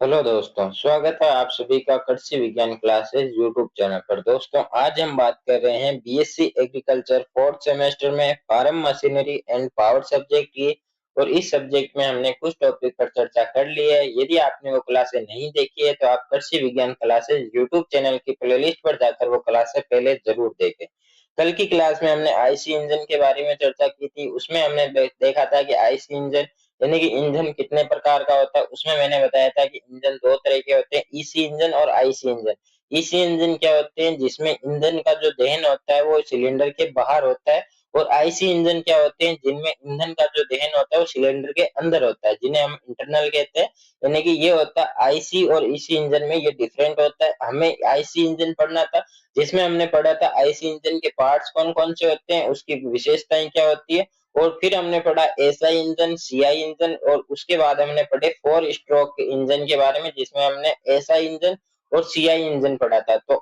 Hello दोस्तों, स्वागत है आप सभी का कृषि विज्ञान क्लासेस यूट्यूब चैनल पर। दोस्तों, आज हम बात कर रहे हैं बीएससी एग्रीकल्चर फोर्थ सेमेस्टर में farm machinery and power subject की। और इस सब्जेक्ट में हमने कुछ टॉपिक पर चर्चा कर ली है। यदि आपने वो क्लासें नहीं देखी है तो आप कृषि विज्ञान क्लासेस यूट्यूब चैनल की प्लेलिस्ट पर जाकर वो क्लासें पहले जरूर देखें। कल की क्लास में हमने आईसी इंजन के बारे में चर्चा की थी। उसमें हमने देखा था कि आईसी इंजन यानी कि इंजन कितने प्रकार का होता है। उसमें मैंने बताया था कि इंजन दो तरह के होते हैं, ईसी इंजन और आईसी इंजन। ईसी इंजन क्या होते हैं, जिसमें ईंधन का जो दहन होता है वो सिलेंडर के बाहर होता है। और आईसी इंजन क्या होते हैं, जिनमें ईंधन का जो दहन होता है वो सिलेंडर के अंदर होता है, जिन्हें हम इंटरनल कहते हैं। यानी कि ये होता है आईसी और ईसी इंजन में ये डिफरेंट होता है। हमें आईसी इंजन पढ़ना था, जिसमें हमने पढ़ा था आईसी इंजन के पार्ट्स कौन कौन से होते हैं, उसकी विशेषताएं क्या होती है। और फिर हमने पढ़ा एसआई इंजन, सीआई इंजन, और उसके बाद हमने पढ़े फोर स्ट्रोक इंजन के बारे में, जिसमें हमने एसआई इंजन और सीआई इंजन पढ़ा था। तो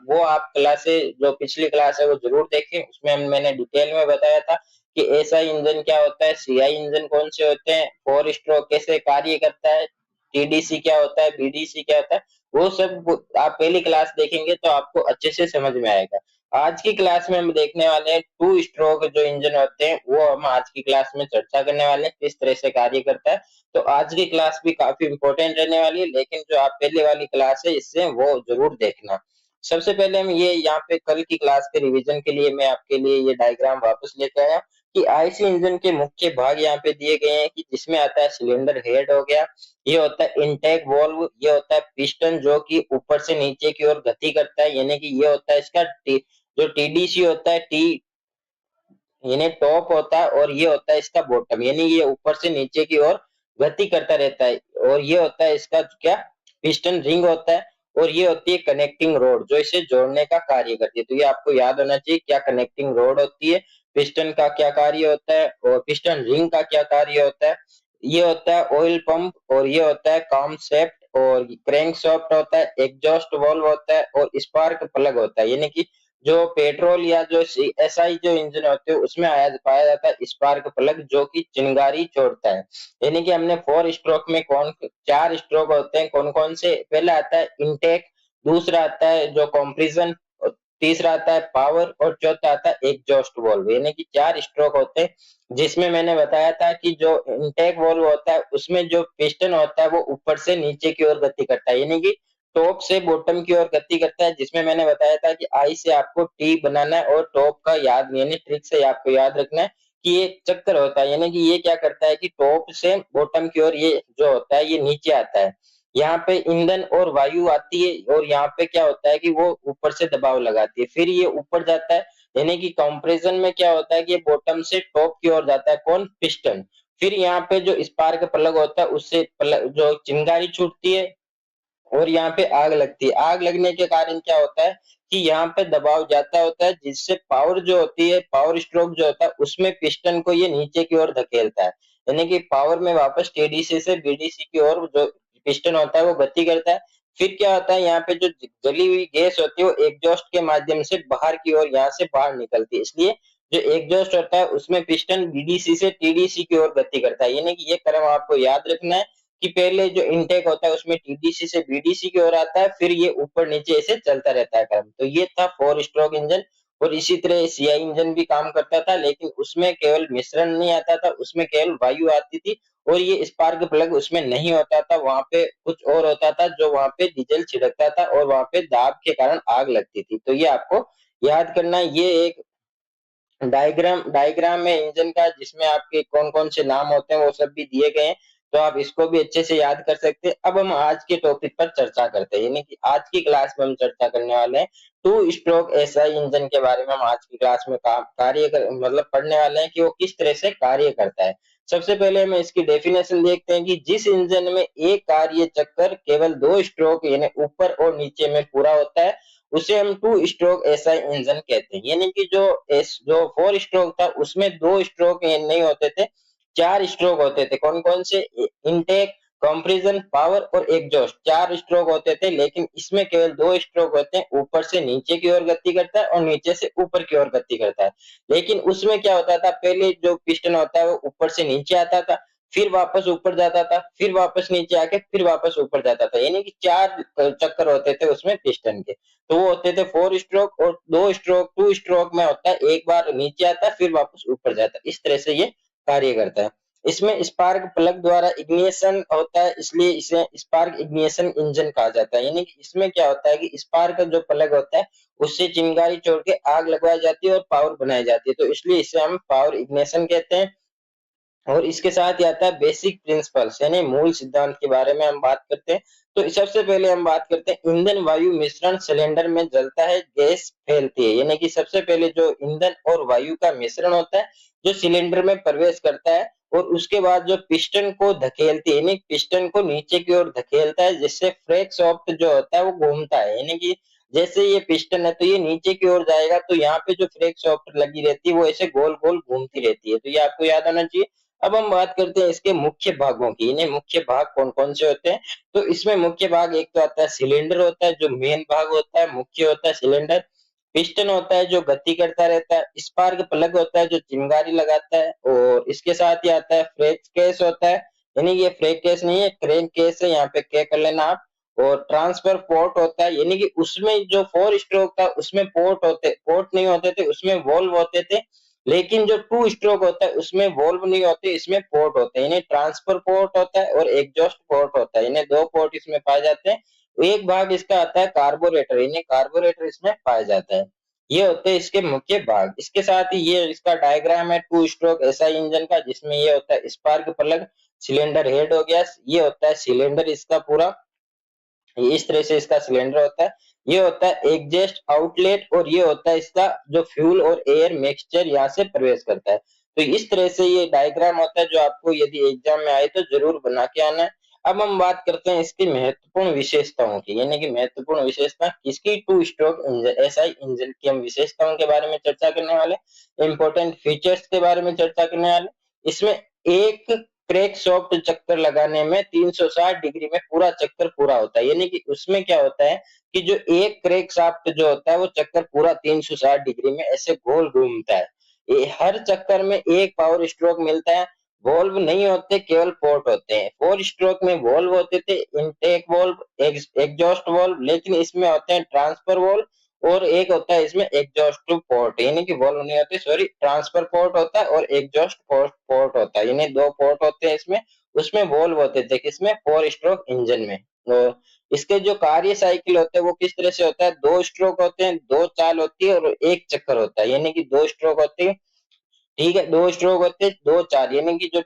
वो आप क्लासेस जो पिछली क्लास है वो जरूर देखें। उसमें मैंने डिटेल में बताया था कि एसआई इंजन क्या होता है, सीआई इंजन कौन से होते हैं, फोर स्ट्रोक कैसे कार्य करता है, टीडीसी क्या होता है, बीडीसी क्या होता है। वो सब आप पहली क्लास देखेंगे तो आपको अच्छे से समझ में आएगा। आज की क्लास में हम देखने वाले हैं टू स्ट्रोक जो इंजन होते हैं, वो हम आज की क्लास में चर्चा करने वाले हैं किस तरह से कार्य करता है। तो आज की क्लास भी काफी इंपॉर्टेंट रहने वाली है, लेकिन जो आप पहले वाली क्लास है इससे वो जरूर देखना। सबसे पहले हम ये यहाँ पे कल की क्लास के रिवीजन के लिए मैं आपके लिए ये डायग्राम वापस लेके आया कि आईसी इंजन के मुख्य भाग यहाँ पे दिए गए हैं, कि जिसमें आता है सिलेंडर हेड हो गया, ये होता है इनटेक वॉल्व, ये होता है पिस्टन जो कि ऊपर से नीचे की ओर गति करता है, यानी कि ये होता है इसका जो टीडीसी होता है, टी यानी टॉप होता है, और ये होता है इसका बॉटम, यानी ये ऊपर से नीचे की ओर गति करता रहता है। और ये होता है इसका क्या, पिस्टन रिंग होता है। और ये होती है कनेक्टिंग रोड जो इसे जोड़ने का कार्य करती है। तो ये आपको याद होना चाहिए क्या कनेक्टिंग रोड होती है, पिस्टन का क्या कार्य होता है, और पिस्टन रिंग का क्या कार्य होता है। ये होता है ऑयल पंप, और ये होता है काम शेफ्ट, और क्रैंक शाफ्ट होता है, एग्जॉस्ट वाल्व होता है, और स्पार्क प्लग होता है। यानी कि जो पेट्रोल या जो एसआई जो इंजन होते हैं उसमें आया पाया जाता है स्पार्क प्लग, जो कि चिंगारी छोड़ता है। यानी कि हमने फोर स्ट्रोक में कौन चार स्ट्रोक होते हैं, कौन कौन से, पहला आता है इनटेक, दूसरा आता है जो कंप्रेशन, तीसरा आता है पावर, और चौथा आता है एग्जॉस्ट वाल्व। यानी कि चार स्ट्रोक होते हैं, जिसमें मैंने बताया था कि जो इनटेक वाल्व होता है उसमें जो पिस्टन होता है वो ऊपर से नीचे की ओर गति करता है, यानी कि टॉप से बॉटम की ओर गति करता है। जिसमें मैंने बताया था कि आई से आपको टी बनाना है, और टॉप का याद यानी ट्रिक से आपको याद रखना है कि ये चक्कर होता है, यानी कि ये क्या करता है कि टॉप से बॉटम की ओर ये जो होता है ये नीचे आता है। यहाँ पे ईंधन और वायु आती है, और यहाँ पे क्या होता है कि वो ऊपर से दबाव लगाती है, फिर ये ऊपर जाता है। यानी कि कंप्रेशन में क्या होता है कि ये बॉटम से टॉप की ओर जाता है, कौन, पिस्टन। फिर यहाँ पे जो स्पार्क प्लग होता है उससे जो चिंगारी छूटती है, और यहाँ पे आग लगती है। आग लगने के कारण क्या होता है कि यहाँ पे दबाव ज्यादा होता है, जिससे पावर जो होती है, पावर स्ट्रोक जो होता है उसमें पिस्टन को ये नीचे की ओर धकेलता है। यानी कि पावर में वापस टीडीसी से बीडीसी की ओर जो पिस्टन होता है वो गति करता है। फिर क्या होता है, यहाँ पे जो जली हुई गैस होती है वो एग्जॉस्ट के माध्यम से बाहर की ओर यहाँ से बाहर निकलती है। इसलिए जो एग्जॉस्ट होता है उसमें पिस्टन बीडीसी से टीडीसी की ओर गति करता है। यानी कि ये क्रम आपको याद रखना है कि पहले जो इनटेक होता है उसमें टीडीसी से बीडीसी की ओर आता है, फिर ये ऊपर नीचे ऐसे चलता रहता है क्रम। तो ये था फोर स्ट्रोक इंजन। और इसी तरह सीआई इंजन भी काम करता था, लेकिन उसमें केवल मिश्रण नहीं आता था, उसमें केवल वायु आती थी, और ये स्पार्क प्लग उसमें नहीं होता था। वहां पे कुछ और होता था, जो वहां पे डीजल छिड़कता था और वहां पे दाब के कारण आग लगती थी। तो ये आपको याद करना है। ये एक डायग्राम डायग्राम है इंजन का, जिसमें आपके कौन कौन से नाम होते हैं वो सब भी दिए गए हैं। तो आप इसको भी अच्छे से याद कर सकते हैं। अब हम आज के टॉपिक पर चर्चा करते हैं, यानी कि आज की क्लास में हम चर्चा करने वाले हैं टू स्ट्रोक एसआई इंजन के बारे में। हम आज की क्लास में मतलब पढ़ने वाले हैं कि वो किस तरह से कार्य करता है। सबसे पहले हम इसकी डेफिनेशन देखते हैं कि जिस इंजन में एक कार्य चक्कर केवल दो स्ट्रोक यानी ऊपर और नीचे में पूरा होता है, उसे हम टू स्ट्रोक एसआई इंजन कहते हैं। यानी कि जो फोर स्ट्रोक था उसमें दो स्ट्रोक नहीं होते थे, चार स्ट्रोक होते थे। कौन कौन से, इनटेक, कंप्रेशन, पावर और एग्जॉस्ट, चार स्ट्रोक होते थे। लेकिन इसमें केवल दो स्ट्रोक होते हैं, ऊपर से नीचे की ओर गति करता है और नीचे से ऊपर की ओर गति करता है। लेकिन उसमें क्या होता था, पहले जो पिस्टन होता है वो ऊपर से नीचे आता था, फिर वापस ऊपर जाता था, फिर वापस नीचे आके फिर वापस ऊपर जाता था, यानी कि 4 चक्कर होते थे उसमें पिस्टन के। तो वो होते थे 4 स्ट्रोक, और 2 स्ट्रोक 2 स्ट्रोक में होता है, एक बार नीचे आता है फिर वापस ऊपर जाता है। इस तरह से ये कार्य करता है। इसमें स्पार्क प्लग द्वारा इग्निशन होता है, इसलिए इसे स्पार्क इग्निशन इंजन कहा जाता है। यानी कि इसमें क्या होता है कि स्पार्क का जो प्लग होता है उससे चिंगारी छोड़ के आग लगवाई जाती है और पावर बनाई जाती है, तो इसलिए इसे हम पावर इग्निशन कहते हैं। और इसके साथ ही आता है बेसिक प्रिंसिपल्स, यानी मूल सिद्धांत के बारे में हम बात करते हैं। तो सबसे पहले हम बात करते हैं, ईंधन वायु मिश्रण सिलेंडर में जलता है, गैस फैलती है। यानी कि सबसे पहले जो ईंधन और वायु का मिश्रण होता है जो सिलेंडर में प्रवेश करता है, और उसके बाद जो पिस्टन को धकेलती है, यानी पिस्टन को नीचे की ओर धकेलता है, जिससे फ्रैंक शाफ्ट जो होता है वो घूमता है। यानी कि जैसे ये पिस्टन है तो ये नीचे की ओर जाएगा, तो यहाँ पे जो फ्रैंक शाफ्ट लगी रहती है वो ऐसे गोल गोल घूमती रहती है, तो ये आपको याद होना चाहिए। अब हम बात करते हैं इसके मुख्य भागों की, इन्हें मुख्य भाग कौन कौन से होते हैं। तो इसमें मुख्य भाग एक तो आता है सिलेंडर होता है, जो मेन भाग होता है, मुख्य होता है सिलेंडर। पिस्टन होता है जो गति करता रहता है। स्पार्क प्लग होता है जो चिंगारी लगाता है, और इसके साथ ही आता है फ्रैंक केस होता है, यानी ये फ्रैंक केस नहीं है, क्रैंक केस है, यहाँ पे क्या कर लेना आप। और ट्रांसफर पोर्ट होता है, यानी कि उसमें जो 4 स्ट्रोक था उसमें पोर्ट नहीं होते थे, उसमें वॉल्व होते थे। लेकिन जो 2 स्ट्रोक होता है उसमें वॉल्व नहीं होते, इसमें पोर्ट होते हैं, यानी ट्रांसफर पोर्ट होता है और एग्जॉस्ट पोर्ट होता है, यानी 2 पोर्ट इसमें पाए जाते हैं। एक भाग इसका आता है कार्बोरेटर, यानी कार्बोरेटर इसमें पाया जाता है। ये होते हैं इसके मुख्य भाग। इसके साथ ही ये इसका डायग्राम है 2 स्ट्रोक एसआई इंजन का, जिसमें ये होता है स्पार्क प्लग, सिलेंडर हेड हो गया, ये होता है सिलेंडर इसका पूरा, इस तरह से इसका सिलेंडर होता है। ये होता है एग्जॉस्ट आउटलेट, और ये होता है इसका जो फ्यूल और एयर मिक्सचर यहाँ से प्रवेश करता है। तो इस तरह से ये डायग्राम होता है, जो आपको यदि एग्जाम में आए तो जरूर बना के आना है। अब हम बात करते हैं इसकी महत्वपूर्ण विशेषताओं की, यानी कि महत्वपूर्ण विशेषता किसकी, 2 स्ट्रोक इंजन एसआई इंजन की हम विशेषताओं के बारे में चर्चा करने वाले, इंपॉर्टेंट फीचर्स के बारे में चर्चा करने वाले। इसमें एक क्रैंक सॉफ्ट चक्कर लगाने में 360 डिग्री में पूरा चक्कर पूरा होता है, यानी कि उसमें क्या होता है कि जो एक क्रैंक शाफ्ट जो होता है वो चक्कर पूरा 360 डिग्री में ऐसे गोल घूमता है। हर चक्कर में एक पावर स्ट्रोक मिलता है। वॉल्व नहीं होते, केवल पोर्ट होते हैं। 4 स्ट्रोक में वॉल्व होते थे, इनटेक वॉल्व, एग्जॉस्ट वॉल्व, लेकिन इसमें होते हैं ट्रांसफर वॉल्व, और एक होता है इसमें एग्जॉस्ट पोर्ट, यानी कि वॉल्व नहीं होते, सॉरी, ट्रांसफर पोर्ट होता है और एग्जॉस्ट पोर्ट होता है, यानी 2 पोर्ट होते हैं इसमें। उसमें वॉल्व होते थे किसमें, 4 स्ट्रोक इंजन में। और इसके जो कार्य साइकिल होते हैं वो किस तरह से होता है, 2 स्ट्रोक होते हैं, 2 चाल होती है और एक चक्कर होता है, यानी कि 2 स्ट्रोक होती है, ठीक है, 2 स्ट्रोक होते हैं, 2 चाल, यानी कि जो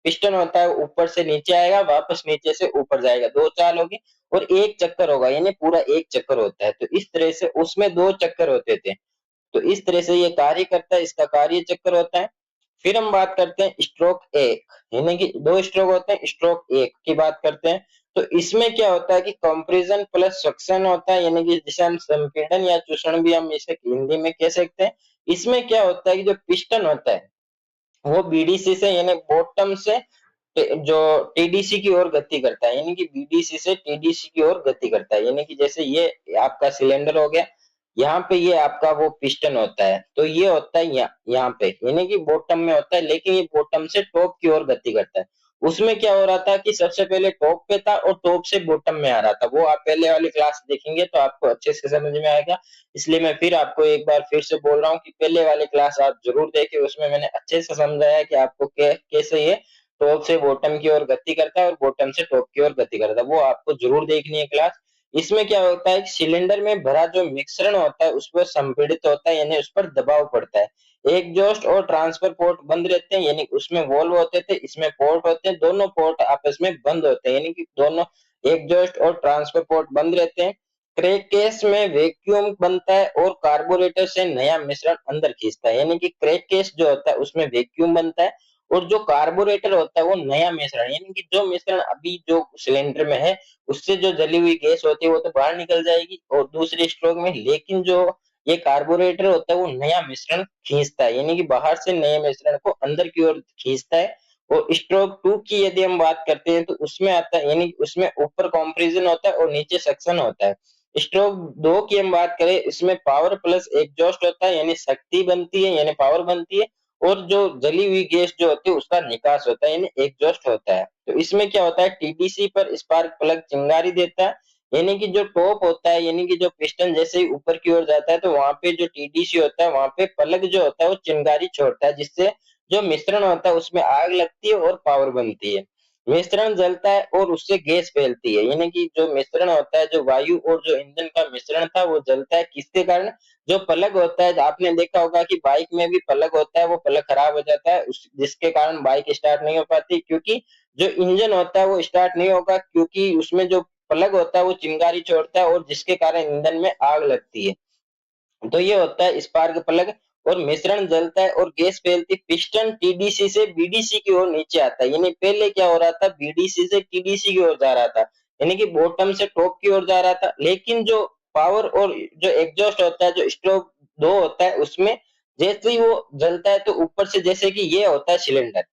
पिस्टन होता है ऊपर से नीचे आएगा, वापस नीचे से ऊपर जाएगा, 2 चाल होगी, और एक चक्कर होगा, यानी पूरा एक चक्कर होता है। तो इस तरह से उसमें 2 चक्कर होते थे। तो इस तरह से ये कार्य करता है, इसका कार्य चक्र होता है। फिर हम बात करते हैं स्ट्रोक एक, यानी कि 2 स्ट्रोक होते हैं, स्ट्रोक एक की बात करते हैं। तो इसमें क्या होता है कि कंप्रेशन प्लस सक्शन होता है, यानी कि जिसे हम संपीड़न या चूषण भी हम इसे हिंदी में कह सकते हैं। इसमें क्या होता है कि जो पिस्टन होता है वो बीडीसी से, यानी बॉटम से जो टीडीसी की ओर गति करता है, यानी कि बीडीसी से टीडीसी की ओर गति करता है, यानी कि जैसे ये आपका सिलेंडर हो गया, यहाँ पे ये आपका वो पिस्टन होता है, तो ये होता है यहाँ पे, यानी कि बॉटम में होता है, लेकिन ये बॉटम से टॉप की ओर गति करता है। उसमें क्या हो रहा था कि सबसे पहले टॉप पे था और टॉप से बॉटम में आ रहा था, वो आप पहले वाली क्लास देखेंगे तो आपको अच्छे से समझ में आएगा। इसलिए मैं फिर आपको एक बार फिर से बोल रहा हूँ कि पहले वाली क्लास आप जरूर देखें, उसमें मैंने अच्छे से समझाया कि आपको कैसे ये टॉप से बॉटम की ओर गति करता है और बॉटम से टॉप की ओर गति करता है, वो आपको जरूर देखनी है क्लास। इसमें क्या होता है, सिलेंडर में भरा जो मिश्रण होता है उस पर संपीड़ित होता है, यानी उस पर दबाव पड़ता है। एग्जॉस्ट और ट्रांसफर पोर्ट बंद रहते हैं, यानी उसमें वॉल्व होते थे, इसमें पोर्ट होते हैं, दोनों पोर्ट आपस में बंद होते हैं, यानी कि दोनों एग्जॉस्ट और ट्रांसफर पोर्ट बंद रहते हैं। क्रैंक केस में वैक्यूम बनता है और कार्बोरेटर से नया मिश्रण अंदर खींचता है, यानी कि क्रैंक केस जो होता है उसमें वैक्यूम बनता है, और जो कार्बोरेटर होता है वो नया मिश्रण, यानी कि जो मिश्रण अभी जो सिलेंडर में है उससे जो जली हुई गैस होती है वो तो बाहर निकल जाएगी और दूसरे स्ट्रोक में, लेकिन जो ये कार्बोरेटर होता है वो नया मिश्रण खींचता है, यानी कि बाहर से नए मिश्रण को अंदर की ओर खींचता है। और स्ट्रोक 2 की यदि हम बात करते हैं तो उसमें आता है, यानी उसमें ऊपर कंप्रेशन होता है और नीचे सक्शन होता है। स्ट्रोक 2 की हम बात करें, इसमें पावर प्लस एग्जॉस्ट होता है, यानी शक्ति बनती है, यानी पावर बनती है, और जो जली हुई गैस जो होती है उसका निकास होता है, यानी एग्जॉस्ट होता है। तो इसमें क्या होता है, टीडीसी पर स्पार्क प्लग चिंगारी देता है, यानी कि जो टॉप होता है, यानी कि जो पिस्टन जैसे ही ऊपर की ओर जाता है तो वहां पे जो टीडीसी होता है वहां पे प्लग जो होता है वो चिंगारी छोड़ता है, जिससे जो मिश्रण होता है उसमें आग लगती है और पावर बनती है। मिश्रण जलता है और उससे गैस फैलती है, यानी कि जो मिश्रण होता है, जो वायु और जो ईंधन का मिश्रण था वो जलता है, किसके कारण, जो प्लग होता है। आपने देखा होगा कि बाइक में भी प्लग होता है, वो प्लग खराब हो जाता है जिसके कारण बाइक स्टार्ट नहीं हो पाती, क्योंकि जो इंजन होता है वो स्टार्ट नहीं होगा, क्योंकि उसमें जो प्लग होता है वो चिंगारी छोड़ता है और जिसके कारण ईंधन में आग लगती है। तो ये होता है स्पार्क प्लग। और मिश्रण जलता है और गैस फैलती, पिस्टन टीडीसी से बीडीसी की ओर नीचे आता है, यानी पहले क्या हो रहा था, बीडीसी से टीडीसी की ओर जा रहा था, यानी कि बॉटम से टॉप की ओर जा रहा था। लेकिन जो पावर और जो एग्जॉस्ट होता है, जो स्ट्रोक दो होता है, उसमें जैसे ही वो जलता है तो ऊपर से, जैसे कि ये होता है सिलेंडर,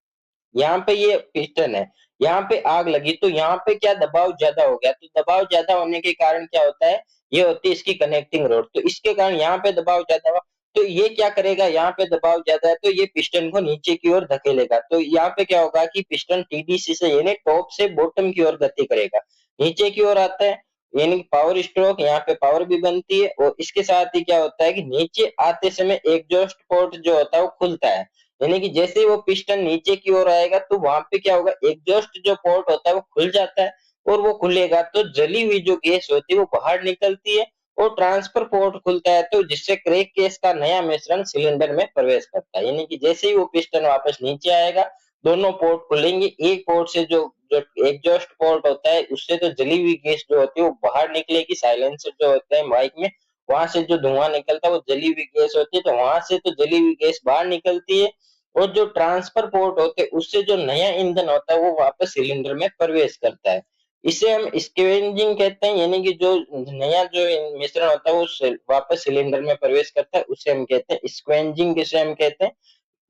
यहाँ पे ये पिस्टन है, यहाँ पे आग लगी तो यहाँ पे क्या दबाव ज्यादा हो गया, तो दबाव ज्यादा होने के कारण क्या होता है, ये होती है इसकी कनेक्टिंग रोड, तो इसके कारण यहाँ पे दबाव ज्यादा हुआ। तो ये क्या करेगा, यहाँ पे दबाव ज्यादा है तो ये पिस्टन को नीचे की ओर धकेलेगा, तो यहाँ पे क्या होगा कि पिस्टन टीडीसी से यानी टॉप से बॉटम की ओर गति करेगा, नीचे की ओर आता है, यानी पावर स्ट्रोक, यहाँ पे पावर भी बनती है। और इसके साथ ही क्या होता है कि नीचे आते समय एग्जॉस्ट पोर्ट जो होता है वो खुलता है, यानी कि जैसे ही वो पिस्टन नीचे की ओर आएगा तो वहां पे क्या होगा, एग्जॉस्ट जो पोर्ट होता है वो खुल जाता है, और वो खुलेगा तो जली हुई जो गैस होती है वो बाहर निकलती है, और ट्रांसफर पोर्ट खुलता है तो जिससे क्रैक गैस का नया मिश्रण सिलेंडर में प्रवेश करता है, यानी कि जैसे ही वो पिस्टन वापस नीचे आएगा दोनों पोर्ट खुलेंगे, एक पोर्ट से जो जो एग्जॉस्ट पोर्ट होता है उससे तो जली हुई गैस जो होती है वो बाहर निकलेगी, साइलेंसर जो होते हैं बाइक में, वहां से जो धुआं निकलता है वो जली हुई गैस होती है, तो वहां से तो जली हुई गैस बाहर निकलती है, और जो ट्रांसफर पोर्ट होते हैं उससे जो नया ईंधन होता है वो वापस सिलेंडर में प्रवेश करता है। इसे हम स्क्वेंजिंग कहते हैं, यानी कि जो नया जो मिश्रण होता है वो वापस सिलेंडर में प्रवेश करता है, उसे हम कहते हैं स्क्वेंजिंग, किसे हम कहते हैं।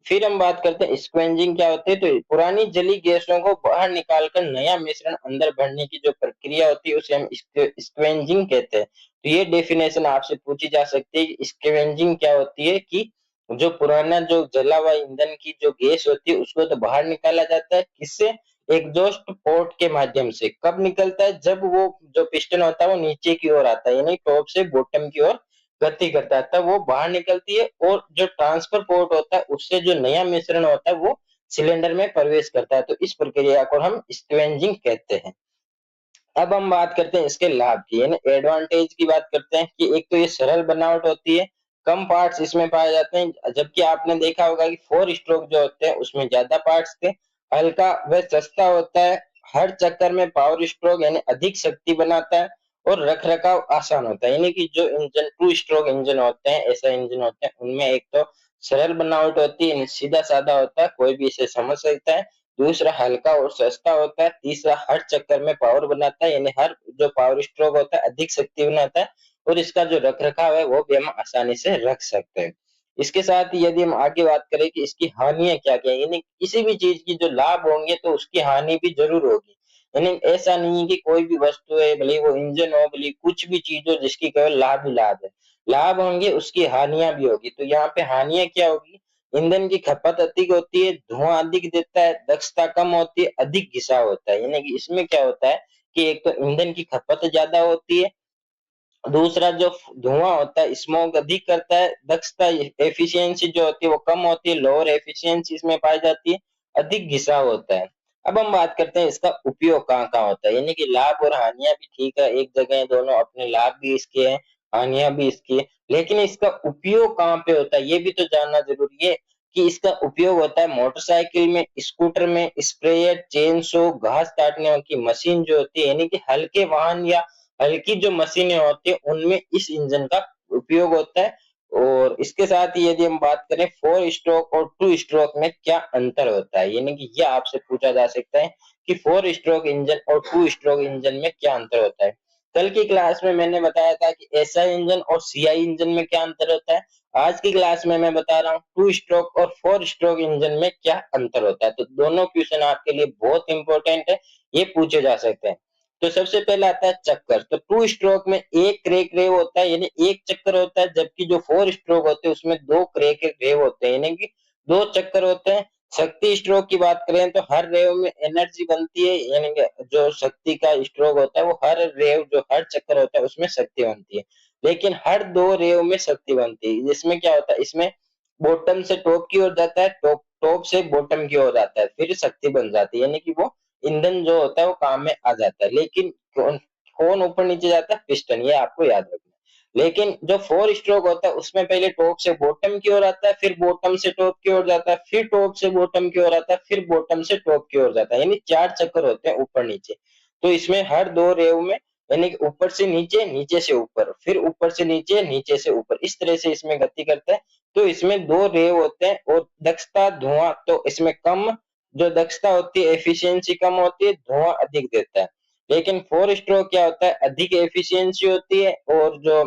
फिर हम बात करते हैं स्क्वेंजिंग क्या होती है, तो पुरानी जली गैसों को बाहर निकालकर नया मिश्रण अंदर भरने की जो प्रक्रिया होती है उसे हम स्क्वेंजिंग कहते हैं। तो ये डेफिनेशन आपसे पूछी जा सकती है कि स्क्वेंजिंग क्या होती है, कि जो पुराना जो जला हुआ ईंधन की जो गैस होती है उसको तो बाहर निकाला जाता है, किससे, एग्जॉस्ट पोर्ट के माध्यम से। कब निकलता है, जब वो जो पिस्टन होता है वो नीचे की ओर आता है, यानी टॉप से बॉटम की ओर गति करता है, तब वो बाहर निकलती है, और जो ट्रांसफर पोर्ट होता है उससे जो नया मिश्रण होता है वो सिलेंडर में प्रवेश करता है, तो इस प्रक्रिया को हम स्क्वेंजिंग कहते हैं। अब हम बात करते हैं इसके लाभ की, यानी एडवांटेज की बात करते हैं, कि एक तो ये सरल बनावट होती है, कम पार्ट्स इसमें पाए जाते हैं, जबकि आपने देखा होगा कि फोर स्ट्रोक जो होते हैं उसमें ज्यादा पार्ट्स थे। हल्का व सस्ता होता है, हर चक्कर में पावर स्ट्रोक यानी अधिक शक्ति बनाता है, और रख रखाव आसान होता है, यानी कि जो इंजन टू स्ट्रोक इंजन होते हैं, ऐसा इंजन होते हैं उनमें एक तो सरल बनावट होती है, सीधा साधा होता है, कोई भी इसे समझ सकता है। दूसरा हल्का और सस्ता होता है। तीसरा हर चक्कर में पावर बनाता है, यानी हर जो पावर स्ट्रोक होता है अधिक शक्ति बनाता है, और इसका जो रख रखाव है वो भी हम आसानी से रख सकते हैं। इसके साथ ही यदि हम आगे बात करें कि इसकी हानियां क्या क्या है, यानी किसी भी चीज की जो लाभ होंगे तो उसकी हानि भी जरूर होगी, यानी ऐसा नहीं है कि कोई भी वस्तु है, भले वो इंजन हो, भले कुछ भी चीज हो जिसकी केवल लाभ ही लाभ है, लाभ होंगे उसकी हानियां भी होगी। तो यहाँ पे हानियां क्या होगी, ईंधन की खपत अधिक होती है, धुआं अधिक देता है, दक्षता कम होती है, अधिक घिसाव होता है, यानी कि इसमें क्या होता है कि एक तो ईंधन की खपत ज्यादा होती है, दूसरा जो धुआं होता है स्मोक अधिक करता है, दक्षता एफिशिएंसी जो होती है वो कम होती है, लोअर एफिशिएंसी इसमें पाई जाती है, अधिक घिसाव होता है। अब हम बात करते हैं इसका उपयोग कहाँ कहाँ होता है, यानी कि लाभ और हानियां भी ठीक है, एक जगह है, दोनों अपने लाभ भी इसके हैं, हानियां भी इसकी है, लेकिन इसका उपयोग कहाँ पे होता है ये भी तो जानना जरूरी है, कि इसका उपयोग होता है मोटरसाइकिल में, स्कूटर में, स्प्रेयर, चेन सो, घास काटने की मशीन जो होती है, यानी कि हल्के वाहन या हल्की जो मशीनें होती है उनमें इस इंजन का उपयोग होता है। और इसके साथ ही यदि हम बात करें फोर स्ट्रोक और टू स्ट्रोक में क्या अंतर होता है, यानी कि यह आपसे पूछा जा सकता है कि फोर स्ट्रोक इंजन और टू स्ट्रोक इंजन में क्या अंतर होता है। कल की क्लास में मैंने बताया था कि एसआई इंजन और सीआई इंजन में क्या अंतर होता है, आज की क्लास में मैं बता रहा हूँ टू स्ट्रोक और फोर स्ट्रोक इंजन में क्या अंतर होता है। तो दोनों क्वेश्चन आपके लिए बहुत इंपॉर्टेंट है, ये पूछे जा सकते हैं। तो सबसे पहले आता है चक्कर, तो टू स्ट्रोक में एक क्रैक रेव होता है, यानी एक चक्कर होता है, जबकि जो फोर स्ट्रोक होते हैं उसमें दो क्रैक रेव होते हैं, यानी कि दो चक्कर होते हैं। शक्ति स्ट्रोक की बात करें तो हर रेव में एनर्जी बनती है, यानी कि जो शक्ति का स्ट्रोक होता है वो हर रेव जो हर चक्कर होता है उसमें शक्ति बनती है, लेकिन हर दो रेव में शक्ति बनती है। इसमें क्या होता है, इसमें बॉटम से टॉप की ओर जाता है, टॉप टॉप से बॉटम की ओर जाता है, फिर शक्ति बन जाती है, यानी कि वो ईंधन जो होता है वो काम में आ जाता है। लेकिन कौन कौन ऊपर नीचे जाता है, पिस्टन, ये आपको याद रखना है। लेकिन जो फोर स्ट्रोक होता है उसमें पहले टॉप से बॉटम की ओर आता है, फिर बॉटम से टॉप की ओर जाता है, फिर टॉप से बॉटम की ओर आता है, फिर बॉटम से टॉप की ओर जाता है, यानी चार चक्कर होते हैं ऊपर नीचे। तो इसमें हर दो रेव में, यानी कि ऊपर से नीचे, नीचे से ऊपर, फिर ऊपर से नीचे, नीचे से ऊपर, इस तरह से इसमें गति करता है। तो इसमें दो रेव होते हैं और दक्षता धुआं तो इसमें कम, जो दक्षता होती है एफिशिएंसी कम होती है, धुआं अधिक देता है। लेकिन फोर स्ट्रोक क्या होता है, अधिक एफिशिएंसी होती है और जो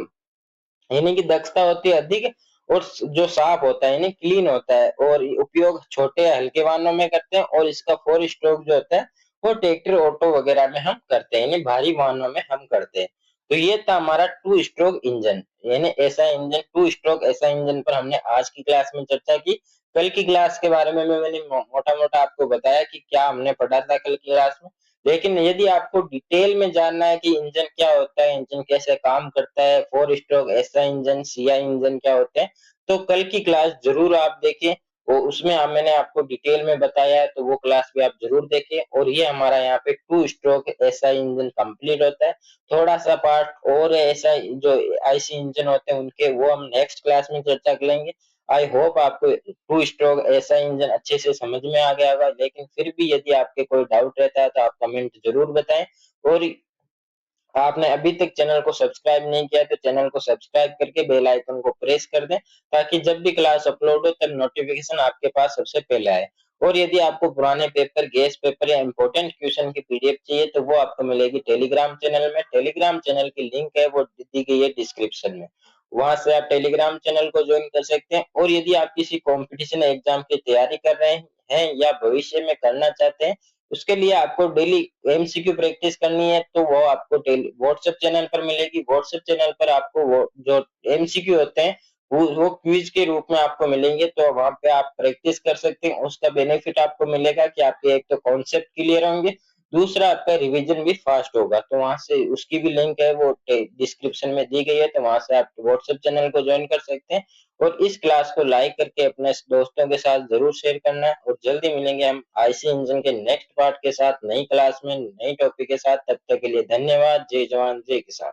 यानी कि दक्षता होती है अधिक, और जो साफ होता है यानी क्लीन होता है, और उपयोग छोटे हल्के वाहनों में करते हैं। और इसका फोर स्ट्रोक जो होता है वो ट्रैक्टर ऑटो वगैरह में हम करते हैं, यानी भारी वाहनों में हम करते हैं। तो ये था हमारा टू स्ट्रोक इंजन, यानी ऐसा इंजन, टू स्ट्रोक ऐसा इंजन पर हमने आज की क्लास में चर्चा की। कल की क्लास के बारे में मैंने मोटा मोटा आपको बताया कि क्या हमने पढ़ा था कल की क्लास में। लेकिन यदि आपको डिटेल में जानना है कि इंजन क्या होता है, इंजन कैसे काम करता है, फोर स्ट्रोक ऐसा इंजन, सीआई इंजन क्या होते हैं, तो कल की क्लास जरूर आप देखें। वो उसमें मैंने आपको डिटेल में बताया है, तो वो क्लास भी आप जरूर देखें। और ये हमारा यहाँ पे टू स्ट्रोक ऐसा इंजन कंप्लीट होता है। थोड़ा सा पार्ट और ऐसा जो आईसी इंजन होते हैं उनके, वो हम नेक्स्ट क्लास में चर्चा करेंगे। आई होप आपको टू स्ट्रोक ऐसा इंजन अच्छे से समझ में आ गया होगा। लेकिन फिर भी यदि आपके कोई डाउट रहता है तो आप कमेंट जरूर बताएं। और आपने अभी तक चैनल को सब्सक्राइब नहीं किया तो चैनल को सब्सक्राइब करके बेल आइकन को प्रेस कर दें, ताकि जब भी क्लास अपलोड हो तब नोटिफिकेशन आपके पास सबसे पहले आए। और यदि आपको पुराने पेपर, गेस्ट पेपर या इंपॉर्टेंट क्वेश्चन की पीडीएफ चाहिए तो वो आपको मिलेगी टेलीग्राम चैनल में। टेलीग्राम चैनल की लिंक है वो दी गई है डिस्क्रिप्शन में, वहां से आप टेलीग्राम चैनल को ज्वाइन कर सकते हैं। और यदि आप किसी कंपटीशन एग्जाम की तैयारी कर रहे हैं या भविष्य में करना चाहते हैं, उसके लिए आपको डेली एमसीक्यू प्रैक्टिस करनी है, तो वो आपको व्हाट्सएप चैनल पर मिलेगी। व्हाट्सएप चैनल पर आपको वो जो एमसीक्यू होते हैं वो क्विज के रूप में आपको मिलेंगे, तो वहां पे आप प्रैक्टिस कर सकते हैं। उसका बेनिफिट आपको मिलेगा कि आपके एक तो कॉन्सेप्ट क्लियर होंगे, दूसरा आपका रिवीजन भी फास्ट होगा। तो वहां से उसकी भी लिंक है वो डिस्क्रिप्शन में दी गई है, तो वहां से आप व्हाट्सएप चैनल को ज्वाइन कर सकते हैं। और इस क्लास को लाइक करके अपने दोस्तों के साथ जरूर शेयर करना है। और जल्दी मिलेंगे हम आईसी इंजन के नेक्स्ट पार्ट के साथ, नई क्लास में नई टॉपिक के साथ। तब तक के लिए धन्यवाद। जय जवान जय किसान।